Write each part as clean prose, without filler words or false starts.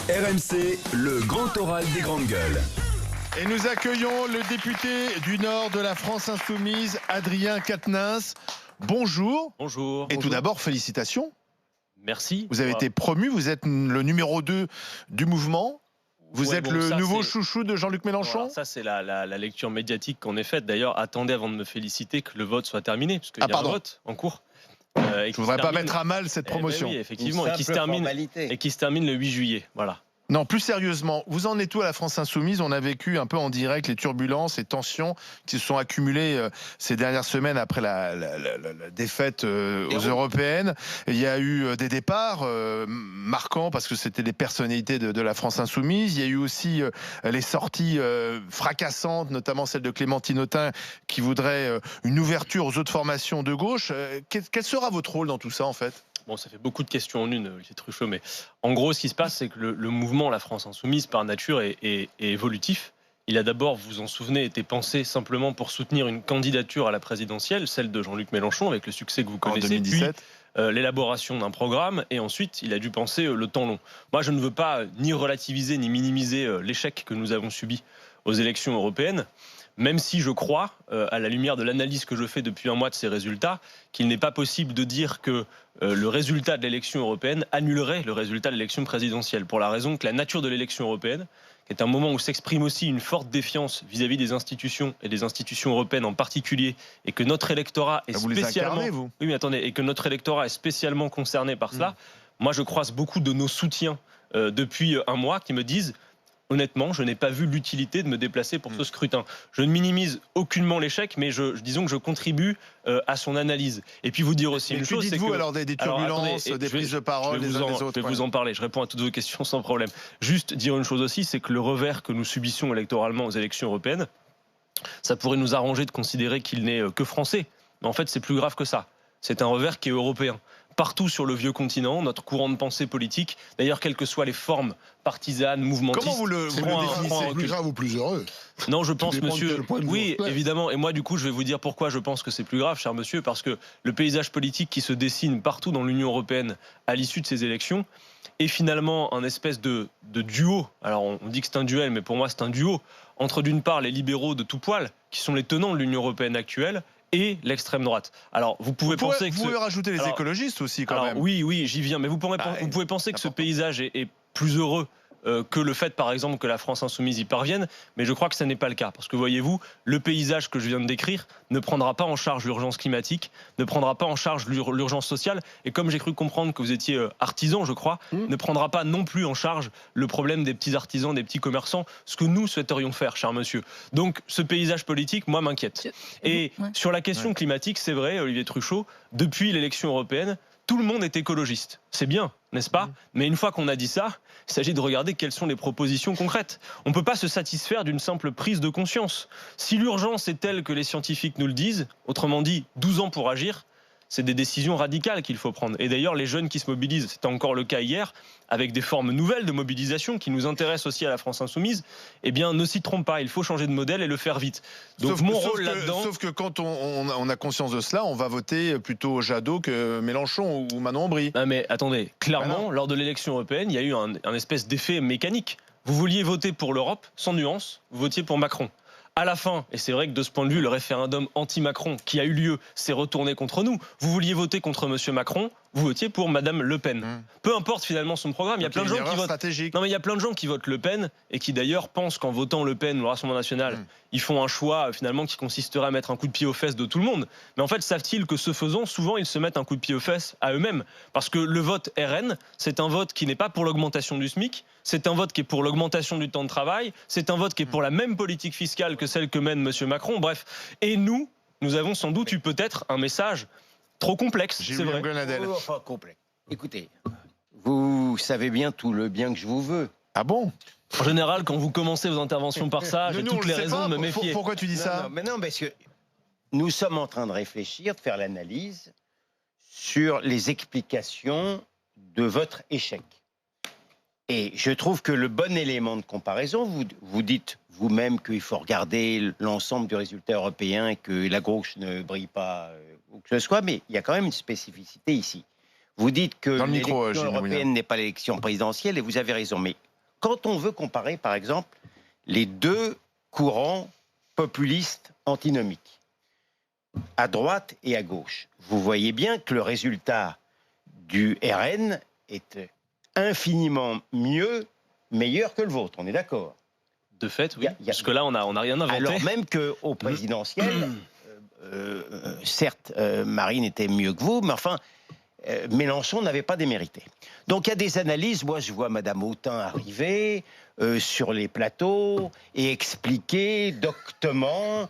RMC, le grand oral des grandes gueules. Et nous accueillons le député du Nord de la France Insoumise, Adrien Quatennens. Bonjour. Bonjour. Et tout d'abord, félicitations. Merci. Vous avez été promu, vous êtes le numéro 2 du mouvement. Vous êtes le nouveau chouchou de Jean-Luc Mélenchon. Alors ça, c'est la lecture médiatique qu'on ait faite. D'ailleurs, attendez avant de me féliciter que le vote soit terminé, parce qu'il y a un vote en cours. Je ne voudrais pas mettre à mal cette promotion. Ben oui, effectivement, et qui se termine le 8 juillet. Voilà. Non, plus sérieusement, vous en êtes où à la France Insoumise? On a vécu un peu en direct les turbulences et tensions qui se sont accumulées ces dernières semaines après la défaite aux européennes. Il y a eu des départs marquants parce que c'était des personnalités de la France Insoumise. Il y a eu aussi les sorties fracassantes, notamment celle de Clémentine Autain qui voudrait une ouverture aux autres formations de gauche. Quel sera votre rôle dans tout ça en fait? Bon, ça fait beaucoup de questions en une, Olivier Truchot, mais en gros, ce qui se passe, c'est que le mouvement La France Insoumise, par nature, est évolutif. Il a d'abord, vous vous en souvenez, été pensé simplement pour soutenir une candidature à la présidentielle, celle de Jean-Luc Mélenchon, avec le succès que vous connaissez, en 2017. puis l'élaboration d'un programme, et ensuite, il a dû penser le temps long. Moi, je ne veux pas ni relativiser ni minimiser l'échec que nous avons subi aux élections européennes, même si je crois, à la lumière de l'analyse que je fais depuis un mois de ces résultats, qu'il n'est pas possible de dire que le résultat de l'élection européenne annulerait le résultat de l'élection présidentielle, pour la raison que la nature de l'élection européenne, qui est un moment où s'exprime aussi une forte défiance vis-à-vis des institutions, et des institutions européennes en particulier, et que notre électorat est spécialement... vous. Oui, mais attendez, et que notre électorat est spécialement concerné par cela. Moi, je croise beaucoup de nos soutiens depuis un mois qui me disent... Honnêtement, je n'ai pas vu l'utilité de me déplacer pour ce scrutin. Je ne minimise aucunement l'échec, mais disons que je contribue à son analyse. Et puis vous dire aussi une chose, c'est que... dites-vous alors des turbulences, des prises de parole des uns des autres? Je vais vous en parler, je réponds à toutes vos questions sans problème. Juste dire une chose aussi, c'est que le revers que nous subissons électoralement aux élections européennes, ça pourrait nous arranger de considérer qu'il n'est que français. Mais en fait, c'est plus grave que ça. C'est un revers qui est européen. Partout sur le vieux continent, notre courant de pensée politique, d'ailleurs, quelles que soient les formes partisanes, mouvementistes... Comment vous le définissez? Plus grave ou plus heureux? Non, je pense, monsieur... Oui, vous évidemment. Et moi, du coup, je vais vous dire pourquoi je pense que c'est plus grave, cher monsieur, parce que le paysage politique qui se dessine partout dans l'Union européenne à l'issue de ces élections est finalement un espèce de duo. Alors, on dit que c'est un duel, mais pour moi, c'est un duo entre, d'une part, les libéraux de tout poil, qui sont les tenants de l'Union européenne actuelle, et l'extrême droite. Alors, vous pouvez penser que... Vous pouvez rajouter les écologistes aussi, quand même. Oui, j'y viens. Mais vous pouvez penser que ce paysage est plus heureux que le fait, par exemple, que la France Insoumise y parvienne. Mais je crois que ce n'est pas le cas. Parce que, voyez-vous, le paysage que je viens de décrire ne prendra pas en charge l'urgence climatique, ne prendra pas en charge l'urgence sociale. Et comme j'ai cru comprendre que vous étiez artisan, je crois, ne prendra pas non plus en charge le problème des petits artisans, des petits commerçants, ce que nous souhaiterions faire, cher monsieur. Donc, ce paysage politique, moi, m'inquiète. Et sur la question climatique, c'est vrai, Olivier Truchot, depuis l'élection européenne, tout le monde est écologiste. C'est bien, n'est-ce pas? Mais une fois qu'on a dit ça, il s'agit de regarder quelles sont les propositions concrètes. On ne peut pas se satisfaire d'une simple prise de conscience. Si l'urgence est telle que les scientifiques nous le disent, autrement dit 12 ans pour agir, c'est des décisions radicales qu'il faut prendre. Et d'ailleurs, les jeunes qui se mobilisent, c'était encore le cas hier, avec des formes nouvelles de mobilisation qui nous intéressent aussi à la France Insoumise, eh bien, ne s'y trompe pas. Il faut changer de modèle et le faire vite. Donc, mon rôle là-dedans... Sauf que quand on a conscience de cela, on va voter plutôt Jadot que Mélenchon ou Manon Aubry. Non, mais attendez, clairement, lors de l'élection européenne, il y a eu un espèce d'effet mécanique. Vous vouliez voter pour l'Europe, sans nuance, vous votiez pour Macron. À la fin, et c'est vrai que de ce point de vue, le référendum anti-Macron qui a eu lieu s'est retourné contre nous. Vous vouliez voter contre M. Macron, vous votiez pour Mme Le Pen. Peu importe finalement son programme, il y a plein de gens qui votent. Non, mais il y a plein de gens qui votent Le Pen et qui d'ailleurs pensent qu'en votant Le Pen ou le Rassemblement national, ils font un choix finalement qui consisterait à mettre un coup de pied aux fesses de tout le monde. Mais en fait, savent-ils que ce faisant, souvent ils se mettent un coup de pied aux fesses à eux-mêmes, parce que le vote RN, c'est un vote qui n'est pas pour l'augmentation du SMIC, c'est un vote qui est pour l'augmentation du temps de travail, c'est un vote qui est pour la même politique fiscale que celle que mène M. Macron. Bref, et nous avons sans doute eu peut-être un message trop complexe, c'est vrai. Enfin, complexe. Écoutez, vous savez bien tout le bien que je vous veux. Ah bon? En général, quand vous commencez vos interventions par ça, j'ai toutes les raisons de me méfier. Pourquoi tu dis ça? Non, parce que nous sommes en train de réfléchir, de faire l'analyse sur les explications de votre échec. Et je trouve que le bon élément de comparaison, vous dites vous-même qu'il faut regarder l'ensemble du résultat européen et que la gauche ne brille pas où que ce soit, mais il y a quand même une spécificité ici. Vous dites que l'élection européenne n'est pas l'élection présidentielle, et vous avez raison, mais quand on veut comparer, par exemple, les deux courants populistes antinomiques, à droite et à gauche, vous voyez bien que le résultat du RN est infiniment meilleur que le vôtre, on est d'accord? De fait, oui. Parce que là, on n'a rien inventé. Alors même qu'au présidentiel, certes, Marine était mieux que vous, mais enfin, Mélenchon n'avait pas démérité. Donc il y a des analyses. Moi, je vois Madame Autain arriver sur les plateaux et expliquer doctement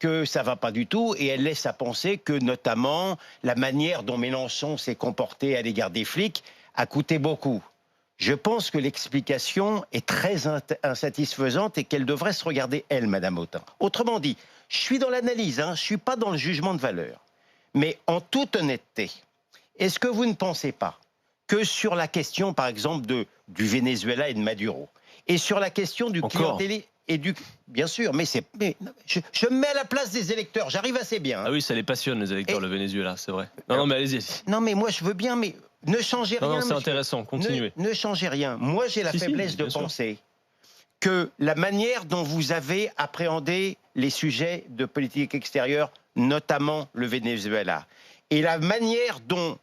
que ça va pas du tout, et elle laisse à penser que notamment la manière dont Mélenchon s'est comporté à l'égard des flics a coûté beaucoup. Je pense que l'explication est très insatisfaisante et qu'elle devrait se regarder, elle, Madame Autain. Autrement dit, je suis dans l'analyse, je ne suis pas dans le jugement de valeur. Mais en toute honnêteté, est-ce que vous ne pensez pas que sur la question, par exemple, du Venezuela et de Maduro, et sur la question du clientélisme et du... Bien sûr, mais je me mets à la place des électeurs, j'arrive assez bien. Ah oui, ça les passionne, les électeurs, le Venezuela, c'est vrai. Non, mais allez-y. Non, mais moi, je veux bien, mais... Ne changez rien. Non, c'est intéressant, continuez. Ne changez rien. Moi, j'ai la faiblesse de penser que la manière dont vous avez appréhendé les sujets de politique extérieure, notamment le Venezuela, et la manière dont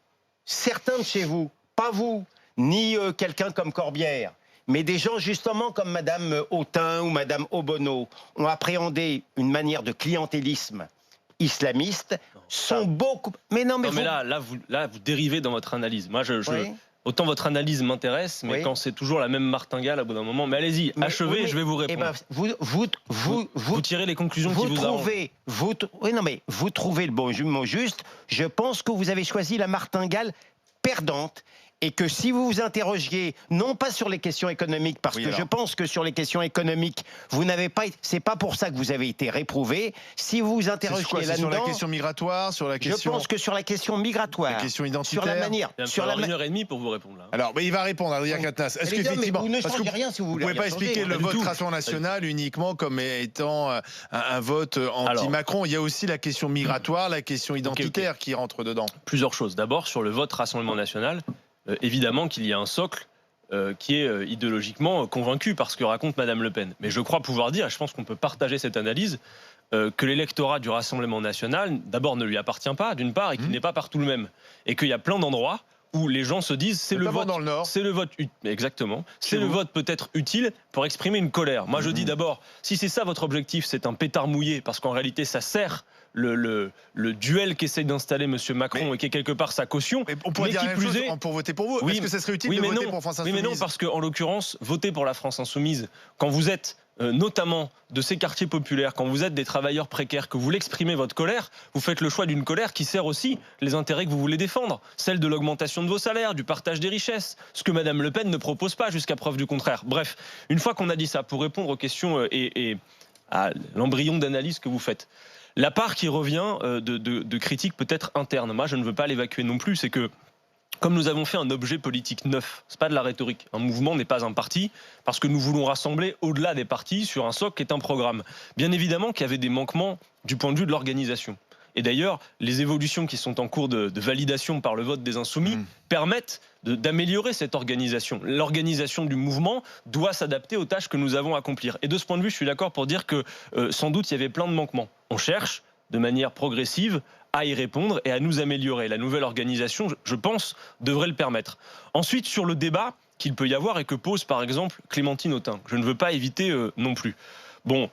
certains de chez vous, pas vous, ni quelqu'un comme Corbière, mais des gens justement comme Madame Autain ou Madame Obono, ont appréhendé une manière de clientélisme islamiste, sont beaucoup... Mais non, mais, là, vous dérivez dans votre analyse. Moi, autant votre analyse m'intéresse, mais quand c'est toujours la même martingale à bout d'un moment. Mais allez-y, achevez, je vais vous répondre. Vous tirez les conclusions qui vous arrangent. Vous trouvez le bon mot juste. Je pense que vous avez choisi la martingale perdante. Et que si vous vous interrogiez, non pas sur les questions économiques, parce que je pense que sur les questions économiques, vous n'avez pas, c'est pas pour ça que vous avez été réprouvé. Si vous vous interrogiez là-dedans, sur la question migratoire, sur la question. Je pense que sur la question migratoire, la question identitaire, sur la manière, sur la 1h30 pour vous répondre là. Alors, mais il va répondre, Adrien Quatennens. Est-ce qu'effectivement, vous ne changez rien si vous voulez. Vous pouvez pas expliquer le vote Rassemblement National uniquement comme étant un vote anti-Macron. Il y a aussi la question migratoire, la question identitaire qui rentre dedans. Plusieurs choses. D'abord, sur le vote Rassemblement National. Évidemment qu'il y a un socle qui est idéologiquement convaincu par ce que raconte Madame Le Pen. Mais je crois pouvoir dire, et je pense qu'on peut partager cette analyse, que l'électorat du Rassemblement National, d'abord, ne lui appartient pas, d'une part, et qu'il n'est pas partout le même. Et qu'il y a plein d'endroits où les gens se disent c'est le vote dans le Nord. C'est le vote exactement. C'est le vote peut-être utile pour exprimer une colère. Moi je dis d'abord, si c'est ça votre objectif, c'est un pétard mouillé, parce qu'en réalité ça sert le duel qu'essaye d'installer M. Macron et qui est quelque part sa caution. Mais on pourrait dire la même chose pour voter pour vous. Est-ce que ça serait utile de voter pour France Insoumise? Oui, mais non, parce qu'en l'occurrence, voter pour la France Insoumise, quand vous êtes notamment de ces quartiers populaires, quand vous êtes des travailleurs précaires, que vous l'exprimez votre colère, vous faites le choix d'une colère qui sert aussi les intérêts que vous voulez défendre, celle de l'augmentation de vos salaires, du partage des richesses, ce que Madame Le Pen ne propose pas jusqu'à preuve du contraire. Bref, une fois qu'on a dit ça, pour répondre aux questions et à l'embryon d'analyse que vous faites, la part qui revient de critiques peut-être internes, moi je ne veux pas l'évacuer non plus, c'est que comme nous avons fait un objet politique neuf, c'est pas de la rhétorique. Un mouvement n'est pas un parti, parce que nous voulons rassembler au-delà des partis sur un socle qui est un programme. Bien évidemment qu'il y avait des manquements du point de vue de l'organisation. Et d'ailleurs, les évolutions qui sont en cours de validation par le vote des Insoumis permettent d'améliorer cette organisation. L'organisation du mouvement doit s'adapter aux tâches que nous avons à accomplir. Et de ce point de vue, je suis d'accord pour dire que sans doute il y avait plein de manquements. On cherche de manière progressive à y répondre et à nous améliorer. La nouvelle organisation, je pense, devrait le permettre. Ensuite, sur le débat qu'il peut y avoir et que pose par exemple Clémentine Autain, je ne veux pas éviter non plus. Bon,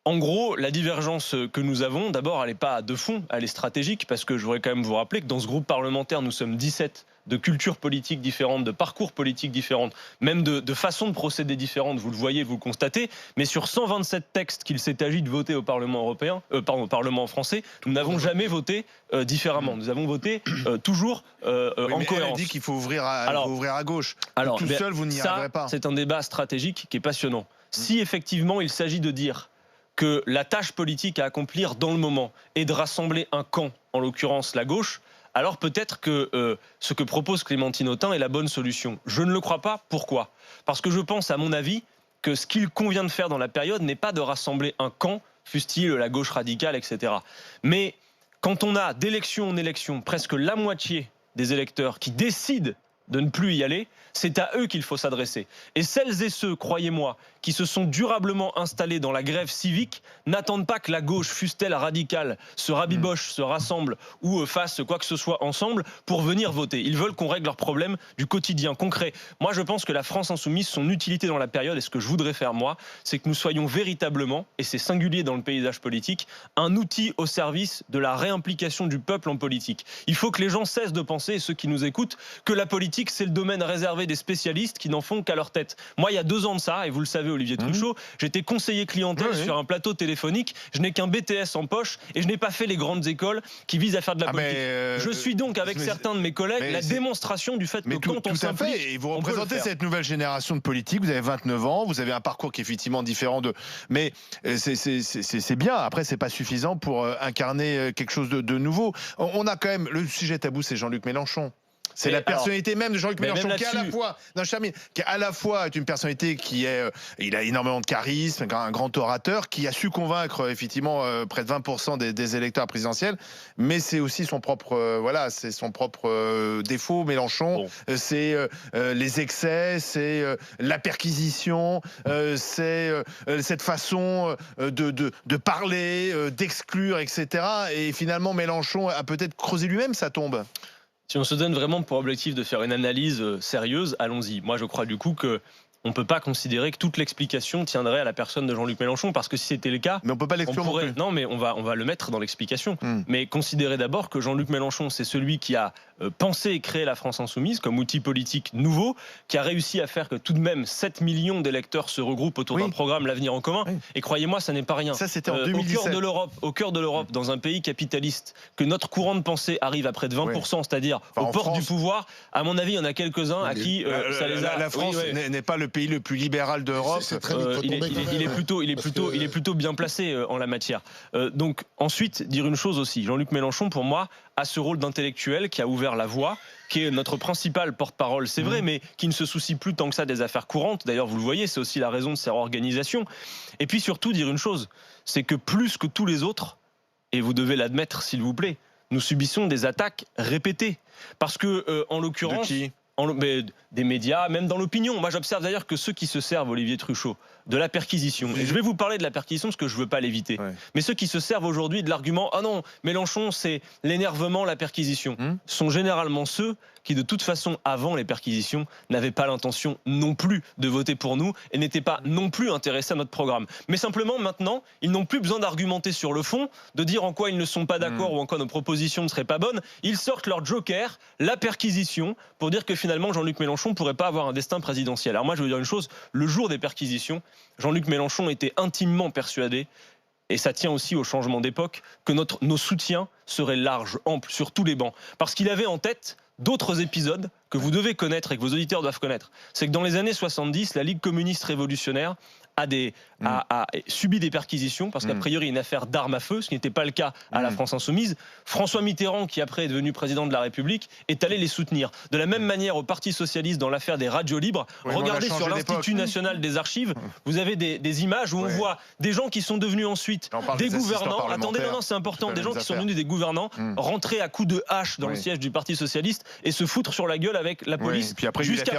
en gros, la divergence que nous avons, d'abord, elle n'est pas de fond, elle est stratégique, parce que je voudrais quand même vous rappeler que dans ce groupe parlementaire, nous sommes 17 de cultures politiques différentes, de parcours politiques différentes, même de façons de procéder différentes, vous le voyez, vous le constatez, mais sur 127 textes qu'il s'est agi de voter au Parlement européen, au Parlement français, nous n'avons jamais voté différemment. Nous avons voté toujours en cohérence. Elle dit qu'il faut ouvrir à gauche. Alors, tout seul, vous n'y arriverez pas. C'est un débat stratégique qui est passionnant. Si effectivement il s'agit de dire que la tâche politique à accomplir dans le moment est de rassembler un camp, en l'occurrence la gauche, alors peut-être que ce que propose Clémentine Autain est la bonne solution. Je ne le crois pas. Pourquoi ? Parce que je pense, à mon avis, que ce qu'il convient de faire dans la période n'est pas de rassembler un camp, fût-il la gauche radicale, etc. Mais quand on a d'élection en élection presque la moitié des électeurs qui décident de ne plus y aller, c'est à eux qu'il faut s'adresser. Et celles et ceux, croyez-moi, qui se sont durablement installés dans la grève civique n'attendent pas que la gauche, fût-elle radicale, se rabiboche, se rassemble ou fasse quoi que ce soit ensemble pour venir voter. Ils veulent qu'on règle leurs problèmes du quotidien concret. Moi, je pense que la France insoumise, son utilité dans la période, et ce que je voudrais faire moi, c'est que nous soyons véritablement, et c'est singulier dans le paysage politique, un outil au service de la réimplication du peuple en politique. Il faut que les gens cessent de penser, et ceux qui nous écoutent, que la politique, c'est le domaine réservé des spécialistes qui n'en font qu'à leur tête. Moi, il y a 2 ans de ça, et vous le savez, Olivier Truchot, j'étais conseiller clientèle sur un plateau téléphonique, je n'ai qu'un BTS en poche, et je n'ai pas fait les grandes écoles qui visent à faire de la politique. Je suis donc, avec certains de mes collègues, la démonstration du fait que quand on s'implique... Et vous représentez cette nouvelle génération de politiques, vous avez 29 ans, vous avez un parcours qui est effectivement différent de... Mais c'est bien, après c'est pas suffisant pour incarner quelque chose de nouveau. On a quand même... Le sujet tabou, c'est Jean-Luc Mélenchon. C'est la personnalité même de Jean-Luc Mélenchon qui est à la fois une personnalité qui est, il a énormément de charisme, un grand orateur, qui a su convaincre effectivement près de 20% des électeurs présidentiels, mais c'est aussi son propre, c'est son propre défaut, Mélenchon. Bon. C'est les excès, c'est la perquisition, c'est cette façon de parler, d'exclure, etc. Et finalement, Mélenchon a peut-être creusé lui-même sa tombe. Si on se donne vraiment pour objectif de faire une analyse sérieuse, allons-y. Moi, je crois du coup que on ne peut pas considérer que toute l'explication tiendrait à la personne de Jean-Luc Mélenchon, parce que si c'était le cas, mais on peut pas l'exclure. Non, mais on va le mettre dans l'explication. Mais considérez d'abord que Jean-Luc Mélenchon, c'est celui qui a pensé et créé la France insoumise comme outil politique nouveau, qui a réussi à faire que tout de même 7 millions d'électeurs se regroupent autour d'un programme, l'avenir en commun. Et croyez-moi, ça n'est pas rien. Ça, c'était en 2017. Au cœur de l'Europe, dans un pays capitaliste, que notre courant de pensée arrive à près de 20%, c'est-à-dire aux portes du pouvoir. À mon avis, il y en a quelques-uns à qui ça les a. La France n'est pas le pays le plus libéral d'Europe. Il est plutôt bien placé en la matière. Donc ensuite, dire une chose aussi, Jean-Luc Mélenchon, pour moi, a ce rôle d'intellectuel qui a ouvert la voie, qui est notre principal porte-parole, c'est vrai, mais qui ne se soucie plus tant que ça des affaires courantes. D'ailleurs, vous le voyez, c'est aussi la raison de sa réorganisation. Et puis surtout, dire une chose, c'est que plus que tous les autres, et vous devez l'admettre s'il vous plaît, nous subissons des attaques répétées. Parce que, en l'occurrence... De qui ? Des médias, même dans l'opinion. Moi, j'observe d'ailleurs que ceux qui se servent, Olivier Truchot, de la perquisition, et je vais vous parler de la perquisition parce que je ne veux pas l'éviter, mais ceux qui se servent aujourd'hui de l'argument « Ah non, Mélenchon, c'est l'énervement, la perquisition », sont généralement ceux qui, de toute façon, avant les perquisitions, n'avaient pas l'intention non plus de voter pour nous et n'étaient pas non plus intéressés à notre programme. Mais simplement, maintenant, ils n'ont plus besoin d'argumenter sur le fond, de dire en quoi ils ne sont pas d'accord ou en quoi nos propositions ne seraient pas bonnes. Ils sortent leur joker, la perquisition, pour dire que finalement, Jean-Luc Mélenchon ne pourrait pas avoir un destin présidentiel. Alors moi, je veux dire une chose, le jour des perquisitions, Jean-Luc Mélenchon était intimement persuadé, et ça tient aussi au changement d'époque, que nos soutiens seraient larges, amples, sur tous les bancs. Parce qu'il avait en tête d'autres épisodes que vous devez connaître et que vos auditeurs doivent connaître. C'est que dans les années 70, la Ligue communiste révolutionnaire a subi des perquisitions parce qu'a priori une affaire d'armes à feu, ce qui n'était pas le cas à la France insoumise. François Mitterrand, qui après est devenu président de la République, est allé les soutenir. De la même manière au Parti socialiste dans l'affaire des radios libres. Regardez sur l'Institut national des archives, vous avez des images où on voit des gens qui sont devenus ensuite des gouvernants. Attendez, non, c'est important. Des gens qui sont devenus des gouvernants, rentrer à coups de hache dans le siège du Parti socialiste et se foutre sur la gueule avec la police. Puis après, jusqu'à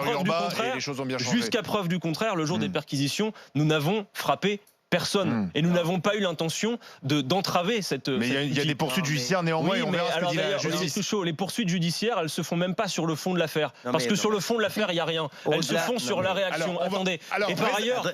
preuve du contraire, le jour des perquisitions, nous n'avons frappé personne. Et nous n'avons pas eu l'intention d'entraver cette... Mais il y a des poursuites judiciaires néanmoins, et on verra ce que dit la justice. Les poursuites judiciaires, elles se font même pas sur le fond de l'affaire. Parce que sur le fond de l'affaire, il n'y a rien. Elles se font sur la réaction. Attendez. Et par ailleurs,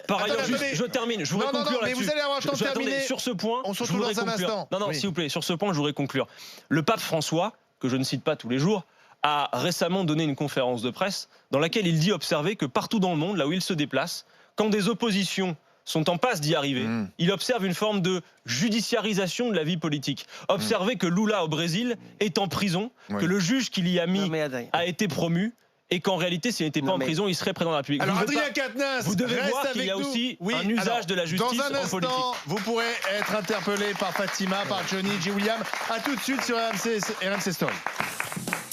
je termine. Je voudrais conclure là-dessus. Vous allez avoir le temps de terminer. Sur ce point, on se retrouve dans un instant. Non, s'il vous plaît. Sur ce point, je voudrais conclure. Le pape François, que je ne cite pas tous les jours, a récemment donné une conférence de presse dans laquelle il dit observer que partout dans le monde, là où il se déplace, quand des oppositions sont en passe d'y arriver, il observe une forme de judiciarisation de la vie politique. Observez que Lula au Brésil est en prison, que le juge qui l'y a mis a été promu, et qu'en réalité, s'il n'était pas en prison, il serait président de la République. Alors, Adrien Quatennens, vous devez voir qu'il y a aussi un usage de la justice en politique. Dans un instant, vous pourrez être interpellé par Fatima, par Johnny, J. William. À tout de suite sur RMC Story.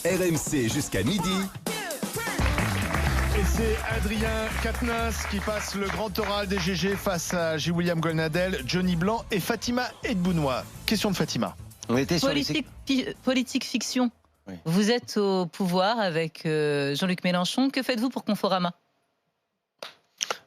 RMC jusqu'à midi. Et c'est Adrien Quatennens qui passe le grand oral des GG face à J. William Golnadel, Johnny Blanc et Fatima Edbounois. Question de Fatima. Politique fiction. Oui. Vous êtes au pouvoir avec Jean-Luc Mélenchon. Que faites-vous pour Conforama ?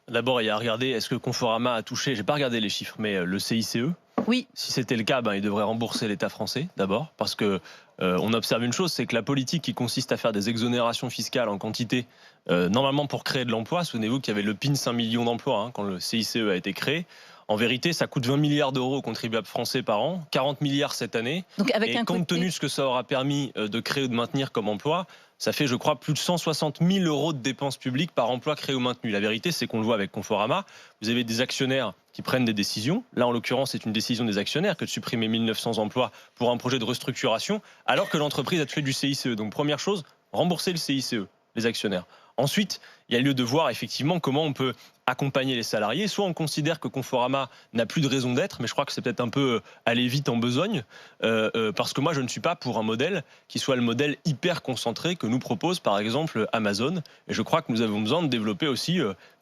D'abord, il y a à regarder, est-ce que Conforama a touché, j'ai pas regardé les chiffres, mais le CICE. Oui. Si c'était le cas, il devrait rembourser l'État français d'abord, parce que on observe une chose, c'est que la politique qui consiste à faire des exonérations fiscales en quantité, normalement pour créer de l'emploi, souvenez-vous qu'il y avait le PIN 5 millions d'emplois quand le CICE a été créé. En vérité, ça coûte 20 milliards d'euros aux contribuables français par an, 40 milliards cette année. Donc avec et compte tenu de ce que ça aura permis de créer ou de maintenir comme emploi, ça fait, je crois, plus de 160 000 euros de dépenses publiques par emploi créé ou maintenu. La vérité, c'est qu'on le voit avec Conforama. Vous avez des actionnaires qui prennent des décisions. Là, en l'occurrence, c'est une décision des actionnaires que de supprimer 1900 emplois pour un projet de restructuration, alors que l'entreprise a fait du CICE. Donc, première chose, rembourser le CICE, les actionnaires. Ensuite, il y a lieu de voir effectivement comment on peut accompagner les salariés. Soit on considère que Conforama n'a plus de raison d'être, mais je crois que c'est peut-être un peu aller vite en besogne, parce que moi je ne suis pas pour un modèle qui soit le modèle hyper concentré que nous propose par exemple Amazon. Et je crois que nous avons besoin de développer aussi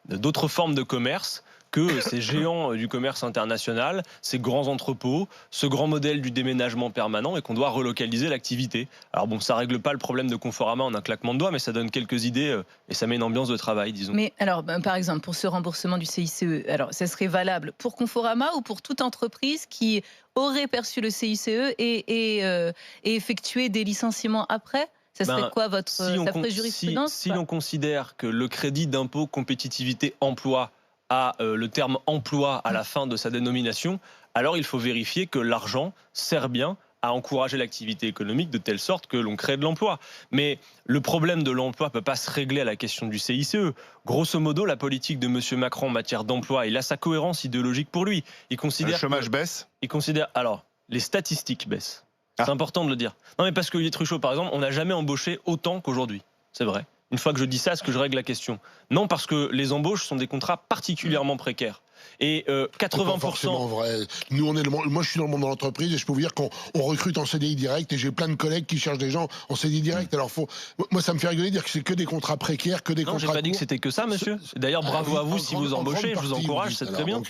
d'autres formes de commerce que ces géants du commerce international, ces grands entrepôts, ce grand modèle du déménagement permanent, et qu'on doit relocaliser l'activité. Alors bon, ça règle pas le problème de Conforama en un claquement de doigts, mais ça donne quelques idées et ça met une ambiance de travail, disons. Mais alors, par exemple, pour ce remboursement du CICE, alors ça serait valable pour Conforama ou pour toute entreprise qui aurait perçu le CICE et effectué des licenciements après ? Ça serait quoi votre jurisprudence ? Si l'on considère que le crédit d'impôt compétitivité emploi a le terme emploi à la fin de sa dénomination, alors il faut vérifier que l'argent sert bien à encourager l'activité économique de telle sorte que l'on crée de l'emploi. Mais le problème de l'emploi ne peut pas se régler à la question du CICE. Grosso modo, la politique de M. Macron en matière d'emploi, il a sa cohérence idéologique pour lui. Il considère le chômage baisse. Il considère, alors, les statistiques baissent. C'est important de le dire. Non, mais parce que Olivier Truchot, par exemple, on n'a jamais embauché autant qu'aujourd'hui. C'est vrai. Une fois que je dis ça, est-ce que je règle la question ? Non, parce que les embauches sont des contrats particulièrement précaires. Et 80%. Pas forcément vrai. Nous, moi, je suis dans le monde de l'entreprise et je peux vous dire qu'on recrute en CDI direct et j'ai plein de collègues qui cherchent des gens en CDI direct. Alors, moi, ça me fait rigoler de dire que c'est que des contrats précaires, que des contrats. Non, j'ai pas dit que c'était que ça, monsieur. D'ailleurs, bravo à vous si vous embauchez, je vous encourage, c'est très bien.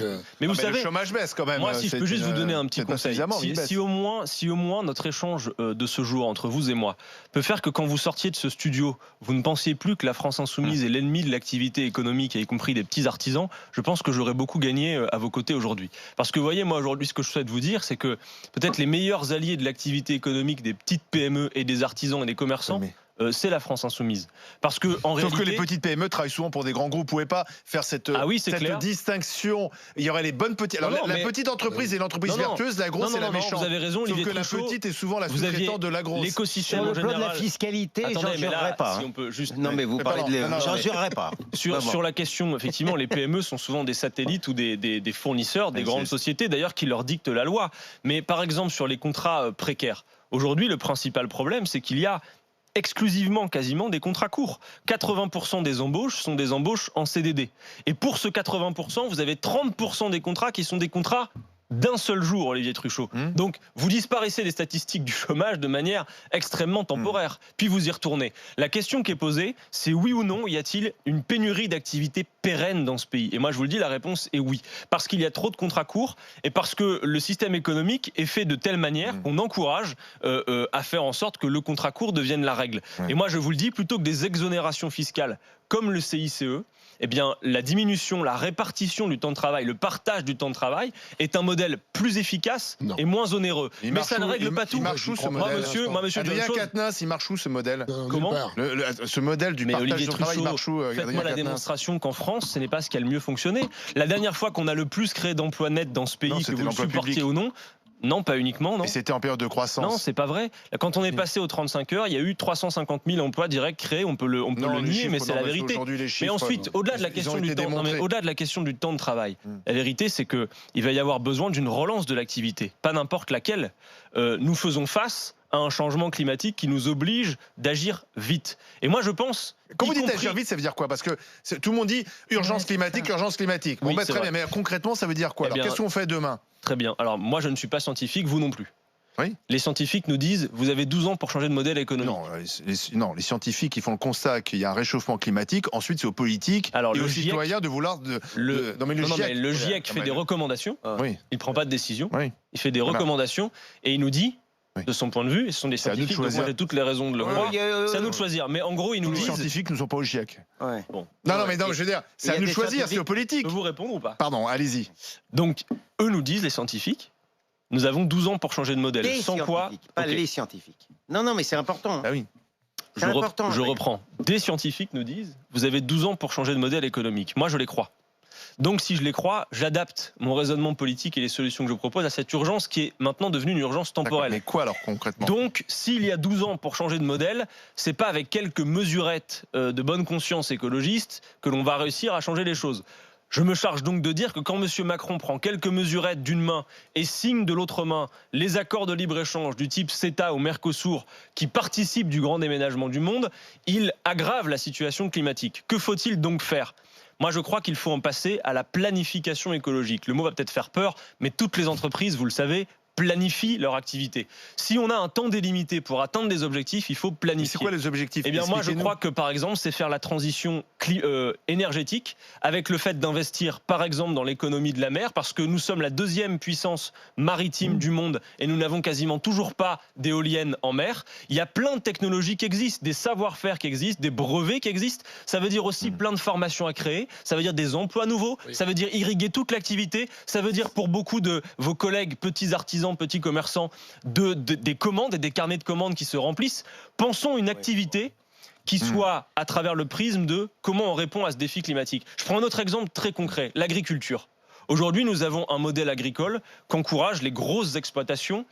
Mais vous savez, le chômage baisse quand même. Moi, si je peux juste vous donner un petit conseil, si au moins notre échange de ce jour entre vous et moi peut faire que quand vous sortiez de ce studio, vous ne pensiez plus que la France insoumise est l'ennemi de l'activité économique, y compris des petits artisans, je pense que j'aurais beaucoup gagné à vos côtés aujourd'hui. Parce que vous voyez, moi aujourd'hui, ce que je souhaite vous dire, c'est que peut-être les meilleurs alliés de l'activité économique des petites PME et des artisans et des commerçants, c'est la France insoumise. Parce que en réalité, que les petites PME travaillent souvent pour des grands groupes. Vous pouvez pas faire cette distinction. Il y aurait les bonnes petites. Alors la petite entreprise est l'entreprise vertueuse, la grosse est la méchante. Vous avez raison, sauf que la petite est souvent la sous-traitante de la grosse. L'écosystème en général. Sur le plan de la fiscalité, j'en jurerai pas. Si on peut juste... Non, mais vous parlez de... J'en jurerai pas. Sur la question, effectivement, les PME sont souvent des satellites ou des fournisseurs des grandes sociétés, d'ailleurs, qui leur dictent la loi. Mais par exemple, sur les contrats précaires, aujourd'hui, le principal problème, c'est qu'il y a exclusivement quasiment des contrats courts. 80% des embauches sont des embauches en CDD. Et pour ce 80%, vous avez 30% des contrats qui sont des contrats d'un seul jour, Olivier Truchot. Donc, vous disparaissez des statistiques du chômage de manière extrêmement temporaire. Puis vous y retournez. La question qui est posée, c'est oui ou non, y a-t-il une pénurie d'activités pérennes dans ce pays ? Et moi, je vous le dis, la réponse est oui. Parce qu'il y a trop de contrats courts et parce que le système économique est fait de telle manière qu'on encourage à faire en sorte que le contrat court devienne la règle. Et moi, je vous le dis, plutôt que des exonérations fiscales comme le CICE, eh bien, la diminution, la répartition du temps de travail, le partage du temps de travail est un modèle plus efficace et moins onéreux. Mais ça ne règle pas tout. Il marche où ce modèle ? Moi, monsieur Adrien Quatennens, il marche où ce modèle ? Comment ? Ce modèle du partage du travail, il marche où ? Faites-moi la démonstration qu'en France, ce n'est pas ce qui a le mieux fonctionné. La dernière fois qu'on a le plus créé d'emplois nets dans ce pays, que vous le supportiez ou non, non, pas uniquement, non. Et c'était en période de croissance. Non, c'est pas vrai. Quand on est passé aux 35 heures, il y a eu 350 000 emplois directs créés. On peut le nier, mais c'est la vérité. Mais ensuite, au-delà de la question du temps, au-delà de la question du temps de travail, la vérité, c'est que il va y avoir besoin d'une relance de l'activité, pas n'importe laquelle. Nous faisons face à un changement climatique qui nous oblige d'agir vite. Et moi, je pense... Quand vous dites agir vite, ça veut dire quoi ? Parce que tout le monde dit urgence climatique, urgence climatique. Bon, très bien, mais concrètement, ça veut dire quoi ? Alors, qu'est-ce qu'on fait demain ? Très bien. Alors, moi, je ne suis pas scientifique, vous non plus. Oui. Les scientifiques nous disent, vous avez 12 ans pour changer de modèle économique. Non, les scientifiques, ils font le constat qu'il y a un réchauffement climatique. Ensuite, c'est aux politiques et aux citoyens de vouloir... le GIEC fait des recommandations. Il ne prend pas de décision. Il fait des recommandations et il nous dit... de son point de vue. Et ce sont des C'est à nous de scientifiques, donc moi choisir. j'ai toutes les raisons de le croire. C'est à nous de choisir. Mais en gros, ils nous Tous les disent... scientifiques ne sont pas au GIEC. Ouais. Bon, Non, mais je veux dire, c'est il y à a nous de des choisir, scientifiques- c'est aux je politiques. peux vous répondre ou pas? Pardon, allez-y. Donc, eux nous disent, les scientifiques, nous avons 12 ans pour changer de modèle. Les Sans quoi... scientifiques, pas Ok. les scientifiques. Non, mais c'est important. hein. Ah oui. C'est important, Je mec. reprends. Des scientifiques nous disent, vous avez 12 ans pour changer de modèle économique. Moi, je les crois. Donc, si je les crois, j'adapte mon raisonnement politique et les solutions que je propose à cette urgence qui est maintenant devenue une urgence D'accord. temporelle. Mais quoi alors concrètement? Donc, s'il y a 12 ans pour changer de modèle, c'est pas avec quelques mesurettes de bonne conscience écologiste que l'on va réussir à changer les choses. Je me charge donc de dire que quand M. Macron prend quelques mesurettes d'une main et signe de l'autre main les accords de libre-échange du type CETA ou Mercosur qui participent du grand déménagement du monde, il aggrave la situation climatique. Que faut-il donc faire ? Moi, je crois qu'il faut en passer à la planification écologique. Le mot va peut-être faire peur, mais toutes les entreprises, vous le savez, planifient leur activité. Si on a un temps délimité pour atteindre des objectifs, il faut Mais planifier. c'est quoi les objectifs? Eh bien, moi, je Expliquez-nous. crois que, par exemple, c'est faire la transition énergétique avec le fait d'investir, par exemple, dans l'économie de la mer, parce que nous sommes la deuxième puissance maritime du monde et nous n'avons quasiment toujours pas d'éoliennes en mer. Il y a plein de technologies qui existent, des savoir-faire qui existent, des brevets qui existent. Ça veut dire aussi plein de formations à créer, ça veut dire des emplois nouveaux, ça veut dire irriguer toute l'activité, ça veut dire pour beaucoup de vos collègues petits artisans, petits commerçants, des commandes et des carnets de commandes qui se remplissent. Pensons une activité qui soit à travers le prisme de comment on répond à ce défi climatique. Je prends un autre exemple très concret, l'agriculture. Aujourd'hui, nous avons un modèle agricole qu'encourage les grosses exploitations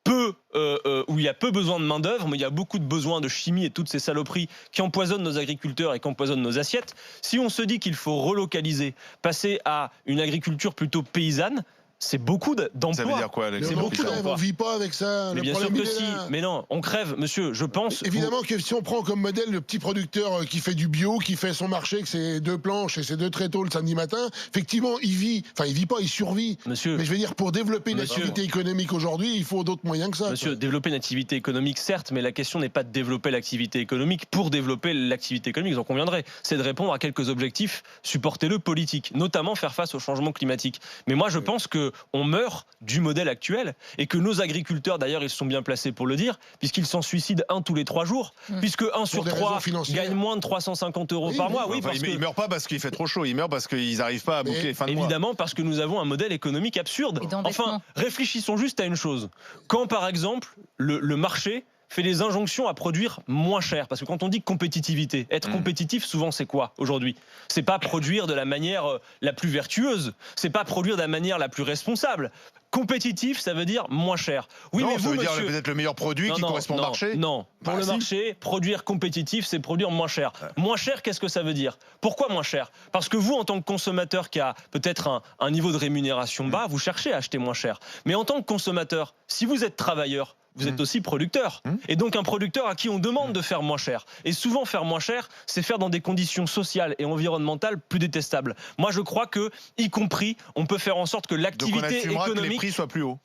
où il y a peu besoin de main-d'œuvre, mais il y a beaucoup de besoins de chimie et toutes ces saloperies qui empoisonnent nos agriculteurs et qui empoisonnent nos assiettes. Si on se dit qu'il faut relocaliser, passer à une agriculture plutôt paysanne, c'est beaucoup d'emplois. Ça veut dire quoi, Mais Alexis? on beaucoup crève, d'emplois. on vit pas avec ça. Mais Le bien sûr problème, que il est si. là. Mais non, on crève, monsieur, je pense. Évidemment que si on prend comme modèle le petit producteur qui fait du bio, qui fait son marché avec ses 2 planches et ses 2 tréteaux le samedi matin, effectivement, il vit pas, il survit. Monsieur, Mais je veux dire, pour développer une Monsieur. activité économique aujourd'hui, il faut d'autres moyens que ça. Monsieur, quoi. développer une activité économique, certes, mais la question n'est pas de développer l'activité économique pour développer l'activité économique, vous en conviendrez. C'est de répondre à quelques objectifs, supportez-le, politiques, notamment faire face au changement climatique. Mais moi, je pense qu'on meurt du modèle actuel et que nos agriculteurs, d'ailleurs, ils sont bien placés pour le dire, puisqu'ils s'en suicident un tous les 3 jours, puisque 1 sur des 3 raisons financières. gagne moins de 350 euros Oui, par oui. mois. Oui, Enfin, parce que ils meurent pas parce qu'il fait trop chaud, ils meurent parce qu'ils n'arrivent pas à boucler les fins de mois. évidemment, parce que nous avons un modèle économique absurde. Et d'endettement. Enfin, réfléchissons juste à une chose. Quand, par exemple, le marché fait des injonctions à produire moins cher, parce que quand on dit compétitivité, être compétitif, souvent, c'est quoi aujourd'hui? C'est pas produire de la manière la plus vertueuse, c'est pas produire de la manière la plus responsable. Compétitif, ça veut dire moins cher. Oui, Non, mais ça vous, veut dire monsieur... peut-être le meilleur produit qui correspond au marché. Non, pour Bah, le si. marché, produire compétitif, c'est produire moins cher. Moins cher, qu'est-ce que ça veut dire? Pourquoi moins cher? Parce que vous, en tant que consommateur qui a peut-être un niveau de rémunération bas, vous cherchez à acheter moins cher. Mais en tant que consommateur, si vous êtes travailleur, vous êtes aussi producteur. Et donc un producteur à qui on demande de faire moins cher. Et souvent faire moins cher, c'est faire dans des conditions sociales et environnementales plus détestables. Moi je crois que, y compris, on peut faire en sorte que Donc on l'activité assumera que les économique... prix soient plus hauts.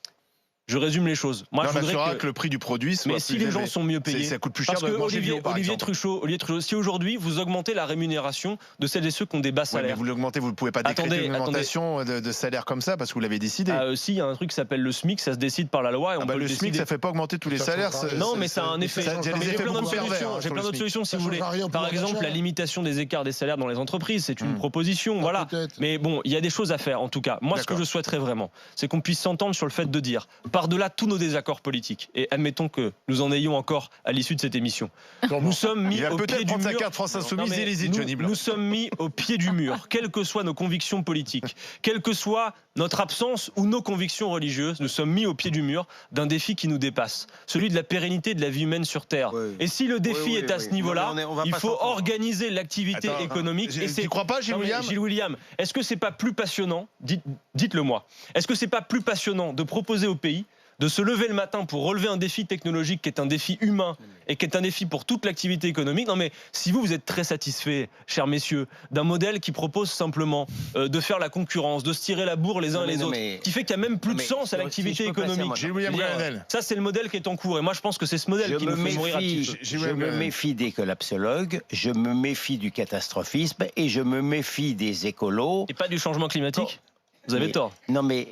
Je résume les choses. Moi, Là, je on voudrais assurera que le prix du produit soit mais plus si les gens élevé. sont mieux payés, Ça coûte plus cher parce de que manger Olivier, bio, par Olivier exemple. Truchot, si aujourd'hui vous augmentez la rémunération de celles et ceux qui ont des bas Ouais, mais salaires, vous l'augmentez, vous ne pouvez pas décréter Attendez, une augmentation de salaire comme ça parce que vous l'avez décidé. si il y a un truc qui s'appelle le SMIC, ça se décide par la loi et on Ah bah, peut le le SMIC, décider. ça fait pas augmenter tous les Ça salaires. changera rien. Non, mais ça a un effet. ça a des Mais j'ai effets plein d'autres beaucoup pervers, solutions. hein, J'ai sur plein le d'autres SMIC. solutions si Ça vous voulez. changera rien au Par pouvoir exemple, d'achat. la limitation des écarts des salaires dans les entreprises, c'est une proposition. Voilà. peut-être. Mais bon, il y a des choses à faire en tout cas. Moi, ce que D'accord. je souhaiterais vraiment, c'est qu'on puisse s'entendre sur le fait de dire, par-delà tous nos désaccords politiques, et admettons que nous en ayons encore à l'issue de cette émission, nous sommes mis Il va au pied peut-être du prendre sa mur. carte France Insoumise Non, mais et les Johnny Blanc. nous sommes mis au pied du mur, quelles que soient nos convictions politiques, quelle que soit notre absence ou nos convictions religieuses, nous sommes mis au pied du mur d'un défi qui nous dépasse, celui de la pérennité de la vie humaine sur Terre. Oui. Et si le défi Oui, est à ce niveau-là, Non, mais on va il pas faut s'entendre. organiser l'activité Attends, économique. tu crois pas, Gilles Non, mais William Gilles William, est-ce que c'est pas plus passionnant, dites-le moi, est-ce que c'est pas plus passionnant de proposer au pays de se lever le matin pour relever un défi technologique qui est un défi humain et qui est un défi pour toute l'activité économique? Non mais si vous êtes très satisfaits, chers messieurs, d'un modèle qui propose simplement de faire la concurrence, de se tirer la bourre les uns et les autres, qui fait qu'il n'y a même plus de sens à l'activité économique. Gilles William Je veux dire, Granel. ça c'est le modèle qui est en cours et moi je pense que c'est ce modèle qui nous fait mourir à petit feu. Je me méfie des collapsologues, je me méfie du catastrophisme et je me méfie des écolos. Et pas du changement climatique? Vous avez Mais- tort. Non mais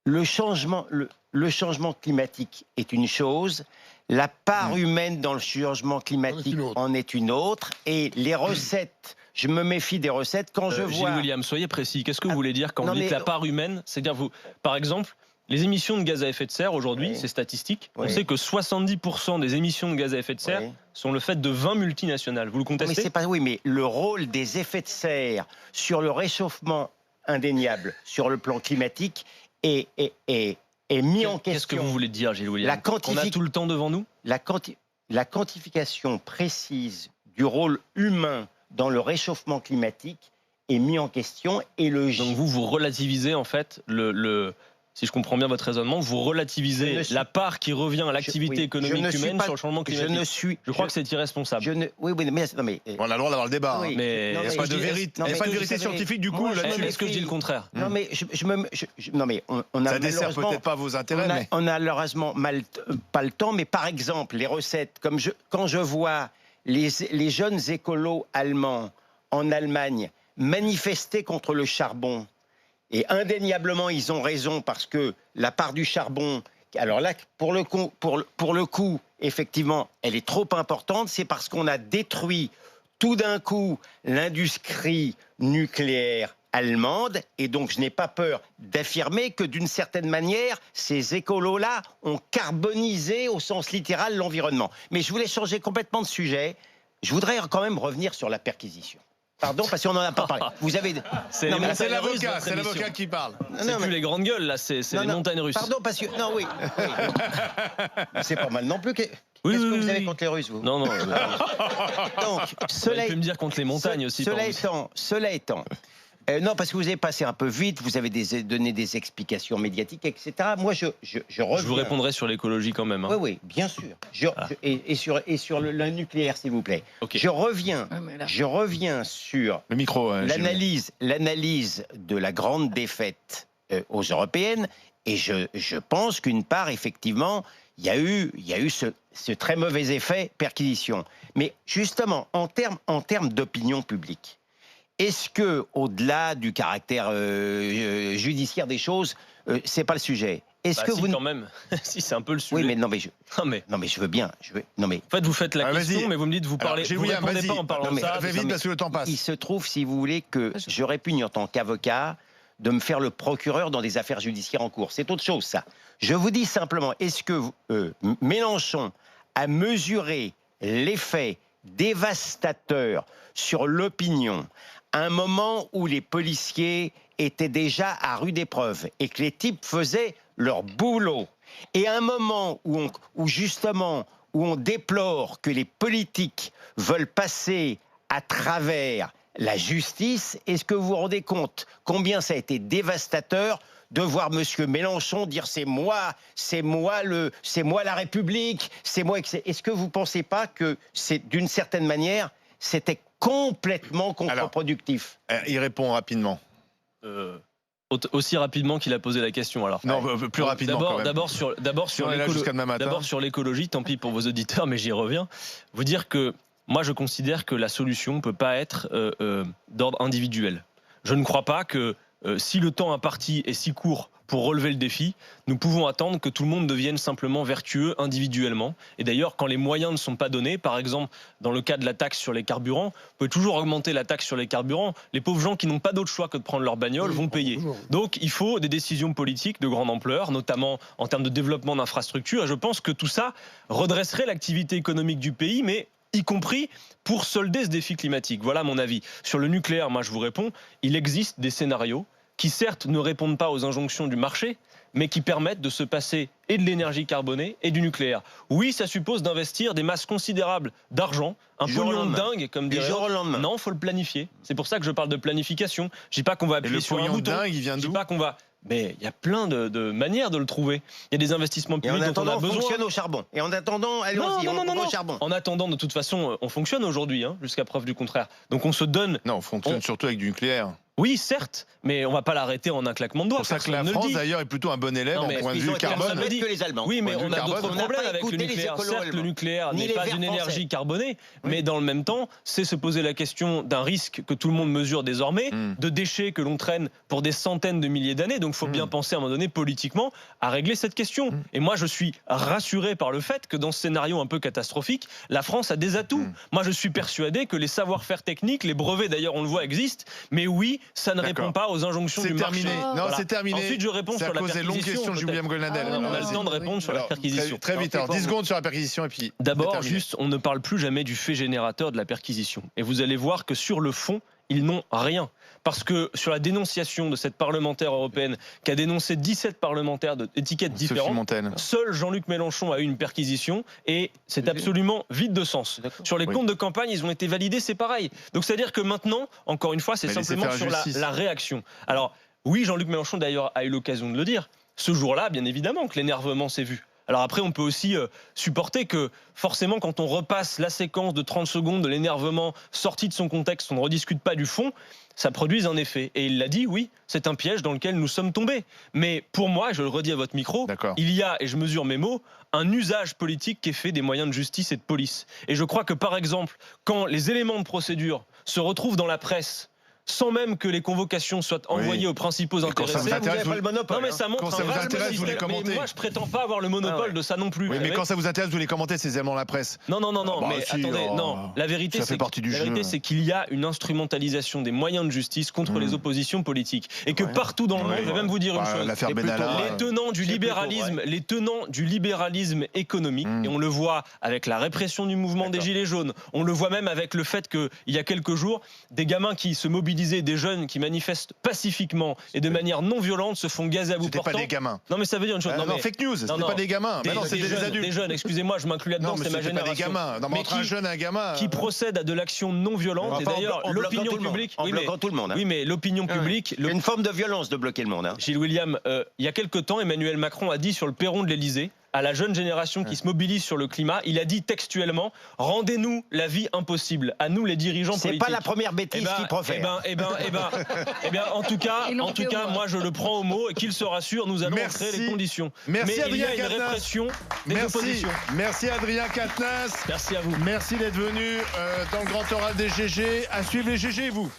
le changement, le changement climatique est une chose, la part humaine dans le changement climatique en est une autre, et les recettes, je me méfie des recettes quand je vois... Gilles William, soyez précis. Qu'est-ce que vous voulez dire quand vous dites la part humaine? C'est-à-dire, vous, par exemple, les émissions de gaz à effet de serre, aujourd'hui, c'est statistique. On sait que 70% des émissions de gaz à effet de serre sont le fait de 20 multinationales. Vous le contestez? Mais c'est pas, oui, mais le rôle des effets de serre sur le réchauffement indéniable, sur le plan climatique, est mis en question. Qu'est-ce que vous voulez dire, Gilles William? On a tout le temps devant nous? La quantification précise du rôle humain dans le réchauffement climatique est mise en question. Et donc vous relativisez en fait si je comprends bien votre raisonnement, vous relativisez la part qui revient à l'activité économique humaine sur le changement climatique. Je crois que c'est irresponsable. Oui, mais on a le droit d'avoir le débat. Oui, mais il n'y a pas de vérité scientifique du coup là-dessus. Est-ce que je dis le contraire? Non, mais on a ça dessert peut-être pas vos intérêts. On a malheureusement pas le temps. Mais par exemple, les recettes, quand je vois les jeunes écolos allemands en Allemagne manifester contre le charbon. Et indéniablement, ils ont raison parce que la part du charbon, alors là, pour le coup, effectivement, elle est trop importante. C'est parce qu'on a détruit tout d'un coup l'industrie nucléaire allemande. Et donc, je n'ai pas peur d'affirmer que d'une certaine manière, ces écolos-là ont carbonisé au sens littéral l'environnement. Mais je voulais changer complètement de sujet. Je voudrais quand même revenir sur la perquisition. Pardon, parce qu'on n'en a pas parlé. Vous avez... C'est l'avocat qui parle. C'est plus les grandes gueules, là, c'est les montagnes russes. Pardon, parce que... Non, oui. C'est pas mal non plus. Qu'est-ce que vous avez contre les Russes, vous? Non. Donc, cela... Vous pouvez me dire contre les montagnes aussi. Cela étant... non, parce que vous avez passé un peu vite, vous avez donné des explications médiatiques, etc. Moi, je reviens... Je vous répondrai sur l'écologie quand même. Hein. Oui, bien sûr. Et sur le nucléaire, s'il vous plaît. Okay. Je reviens sur le micro, l'analyse de la grande défaite aux européennes. Et je pense qu'une part, effectivement, il y a eu ce très mauvais effet perquisition. Mais justement, en termes d'opinion publique, est-ce que, au-delà du caractère judiciaire des choses, c'est pas le sujet? Est-ce que vous quand même, si c'est un peu le sujet. Oui, mais non, mais je veux bien. En fait, vous faites la question, mais vous me dites, vous parlez. Vous répondez pas en parlant de ça. Vite parce que le temps passe. Il se trouve, si vous voulez, que je répugne en tant qu'avocat de me faire le procureur dans des affaires judiciaires en cours. C'est autre chose, ça. Je vous dis simplement, est-ce que Mélenchon a mesuré l'effet dévastateur sur l'opinion à un moment où les policiers étaient déjà à rude épreuve et que les types faisaient leur boulot, et à un moment où justement on déplore que les politiques veulent passer à travers la justice, est-ce que vous vous rendez compte combien ça a été dévastateur de voir M. Mélenchon dire c'est moi la République, c'est moi. Est-ce que vous ne pensez pas que c'est d'une certaine manière c'était complètement contre-productif? Il répond rapidement. Aussi rapidement qu'il a posé la question alors. Non, plus rapidement. D'abord sur l'écologie, tant pis pour vos auditeurs, mais j'y reviens. Vous dire que moi je considère que la solution ne peut pas être d'ordre individuel. Je ne crois pas que si le temps imparti est si court pour relever le défi, nous pouvons attendre que tout le monde devienne simplement vertueux individuellement. Et d'ailleurs, quand les moyens ne sont pas donnés, par exemple, dans le cas de la taxe sur les carburants, on peut toujours augmenter la taxe sur les carburants. Les pauvres gens qui n'ont pas d'autre choix que de prendre leur bagnole vont payer. Donc, il faut des décisions politiques de grande ampleur, notamment en termes de développement d'infrastructures. Et je pense que tout ça redresserait l'activité économique du pays, mais y compris pour solder ce défi climatique. Voilà mon avis. Sur le nucléaire, moi je vous réponds, il existe des scénarios qui certes ne répondent pas aux injonctions du marché, mais qui permettent de se passer et de l'énergie carbonée et du nucléaire. Oui, ça suppose d'investir des masses considérables d'argent, un pognon de dingue, comme dirait. Non, il faut le planifier. C'est pour ça que je parle de planification. Je dis pas qu'on va appuyer sur un bouton. Dingue, il vient d'où? Je dis pas qu'on va. Mais il y a plein de manières de le trouver. Il y a des investissements publics dont on a besoin. On fonctionne au charbon. Et en attendant, allons-y, on au charbon. En attendant, de toute façon, on fonctionne aujourd'hui, jusqu'à preuve du contraire. Donc on se donne. Non, on fonctionne surtout avec du nucléaire. Oui, certes, mais on va pas l'arrêter en un claquement de doigts. C'est pour ça que personne la ne le France, dit. d'ailleurs, est plutôt un bon élève Non, en mais point de Ils vue ont été carbone. moins bêtes que les Allemands. Oui, mais Point de on vue a carbone. d'autres On n'a problèmes pas avec le écouté les nucléaire. écolos Certes, le allemands. nucléaire Ni n'est les pas verts une français. énergie carbonée, mais dans le même temps, c'est se poser la question d'un risque que tout le monde mesure désormais, de déchets que l'on traîne pour des centaines de milliers d'années. Donc, il faut bien penser à un moment donné politiquement à régler cette question. Et moi, je suis rassuré par le fait que dans ce scénario un peu catastrophique, la France a des atouts. Moi, je suis persuadé que les savoir-faire techniques, les brevets d'ailleurs, on le voit, existent. Mais oui, ça ne répond pas aux injonctions C'est du terminé. marché. Non, Voilà. c'est terminé. Ensuite, je réponds Ça sur la cause des longues perquisition. questions de peut-être. William Golnadel. Ah, On a Vas-y. le temps de répondre sur la Alors, perquisition. Très vite, alors 10 secondes sur la perquisition et puis. D'abord, c'est terminé. juste, on ne parle plus jamais du fait générateur de la perquisition. Et vous allez voir que sur le fond, ils n'ont rien. Parce que sur la dénonciation de cette parlementaire européenne qui a dénoncé 17 parlementaires d'étiquettes Sophie différentes, Montaine. seul Jean-Luc Mélenchon a eu une perquisition et c'est absolument vide de sens. Sur les Oui. comptes de campagne, ils ont été validés, c'est pareil. Donc c'est-à-dire que maintenant, encore une fois, c'est Mais laissez simplement faire sur justice. la réaction. Alors oui, Jean-Luc Mélenchon d'ailleurs a eu l'occasion de le dire. Ce jour-là, bien évidemment que l'énervement s'est vu. Alors après, on peut aussi supporter que forcément, quand on repasse la séquence de 30 secondes de l'énervement sorti de son contexte, on ne rediscute pas du fond, ça produise un effet. Et il l'a dit, oui, c'est un piège dans lequel nous sommes tombés. Mais pour moi, je le redis à votre micro, D'accord. il y a, et je mesure mes mots, un usage politique qui est fait des moyens de justice et de police. Et je crois que, par exemple, quand les éléments de procédure se retrouvent dans la presse, sans même que les convocations soient envoyées aux principaux quand ça intéressés. vous intéresse, Vous n'avez pas le monopole. Non mais ça montre Quand ça un vous vaste intéresse, vous les système. Mais commentez. moi je prétends pas avoir le monopole de ça non plus. Oui, mais Ouais. quand ça vous intéresse, vous les commentez, ces éléments de la presse. Non, Bah, mais si, attendez, oh, non. La vérité, ça fait partie du jeu. c'est qu'il y a une instrumentalisation des moyens de justice contre les oppositions politiques. Et que partout dans le monde, je vais même vous dire une chose. L'affaire C'est plutôt Benalla. vrai. Les tenants du libéralisme, économique, et on le voit avec la répression du mouvement des Gilets jaunes, on le voit même avec le fait qu'il y a quelques jours, des gamins qui se mobilisaient, des jeunes qui manifestent pacifiquement et de manière non violente se font gazer à bout C'était portant. pas des gamins. Non mais ça veut dire une chose. Non, mais fake news, c'était pas des gamins. Des, Mais non, des c'était des jeunes, adultes. des jeunes, excusez-moi, je m'inclus là-dedans, Non, mais c'est ma c'était pas des génération. gamins. Non, mais Mais entre un qui- jeune et un gamin. qui procède à de l'action non violente. Et d'ailleurs, en bloquant l'opinion tout le monde. publique. En Oui, mais- bloquant tout le monde. hein. Oui, mais l'opinion publique. Il y a une forme de violence de bloquer le monde. hein. Gilles William, il y a quelque temps, Emmanuel Macron a dit sur le perron de l'Élysée, à la jeune génération qui se mobilise sur le climat, il a dit textuellement « Rendez-nous la vie impossible, à nous les dirigeants C'est politiques ». pas la première bêtise qu'il profère. En tout cas, Ils l'ont pris au mot. moi je le prends au mot et qu'il se rassure, nous allons Merci. créer les conditions. Merci, Mais il y a Adrien une Quatennens. répression des Merci. oppositions. Merci Adrien Quatennens. Merci à vous. Merci d'être venu dans le grand oral des GG. À suivre les GG, vous.